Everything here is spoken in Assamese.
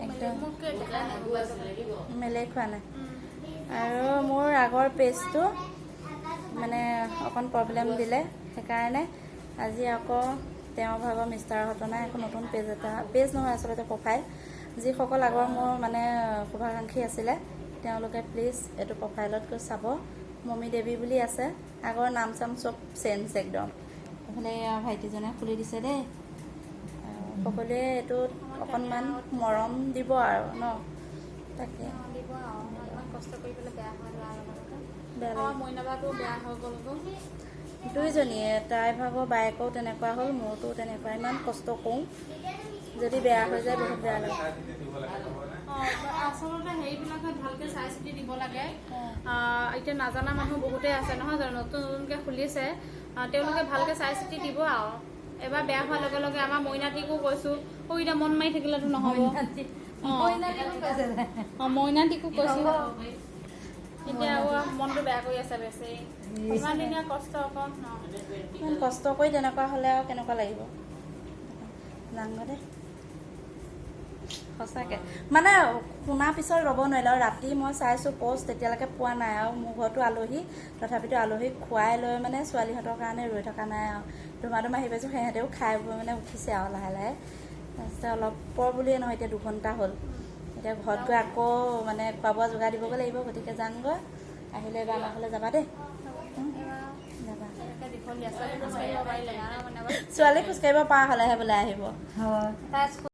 একদম মেলে খোৱা নাই আৰু মোৰ আগৰ পেজটো মানে অকণ প্ৰব্লেম দিলে সেইকাৰণে আজি আকৌ তেওঁৰ ভাগৰ মিষ্টাৰ ঘটনা এখন নতুন পেজ নহয় আচলতে প্ৰফাইল যিসকল আগৰ মোৰ মানে শুভাকাংক্ষী আছিলে তেওঁলোকে প্লিজ এইটো প্ৰফাইলত গৈ চাব মমি দেৱী বুলি আছে আগৰ নাম চাম চব চেঞ্জ একদম এইফালে ভাইটিজনে খুলি দিছে দেই সকলোৱে এইটোত অকণমান মৰম দিব আৰু ন তাকে কষ্ট কৰি পেলাই বেয়া হয় বেয়া মইনাবাটো বেয়া হৈ গ'ল দুইজনীয়ে তাই ভাগৰ বায়েকেও তেনেকুৱা হ'ল মোৰতো তেনেকুৱা ইমান কষ্ট কৰোঁ যদি বেয়া হৈ যায় বহুত বেয়া লাগে আচলতে হেৰিবিলাকত ভালকৈ চাই চিতি দিব লাগে এতিয়া নাজানা মানুহ বহুতেই আছে নহয় জানো নতুন নতুনকৈ খুলিছে তেওঁলোকে ভালকৈ চাই চিতি দিব আৰু এবাৰ বেয়া হোৱাৰ লগে লগে আমাৰ মইনাটিকো কৈছোঁ এতিয়া মন মাৰি থাকিলেতো নহ'ব মইনাটিকো কৈছোঁ এতিয়া মনটো বেয়া কৰি আছে বেছি ইমান দিনীয়া কষ্ট আকৌ ইমান কষ্ট কৰি তেনেকুৱা হ'লে আৰু কেনেকুৱা লাগিব জানো দেই সঁচাকৈ মানে শুনাৰ পিছত ৰ'ব নোৱাৰিলে আৰু ৰাতি মই চাইছোঁ পষ্ট তেতিয়ালৈকে পোৱা নাই আৰু মোৰ ঘৰতো আলহী তথাপিতো আলহীক খুৱাই লৈ মানে ছোৱালীহঁতৰ কাৰণে ৰৈ থকা নাই আৰু ধুমা আহি পাইছোঁ সিহঁতেও খাই বৈ মানে উঠিছে আৰু লাহে লাহে তাৰপিছতে অলপ পৰ বুলিয়ে নহয় এতিয়া 2 ঘণ্টা হ'ল এতিয়া ঘৰত গৈ আকৌ মানে খোৱা বোৱা যোগাৰ দিবগৈ লাগিব গতিকে যামগৈ আহিলে এবাৰ আমাৰ ঘৰলৈ যাবা দেই যাবা ছোৱালী খোজকাঢ়িব পৰা হ'লেহে বোলে আহিব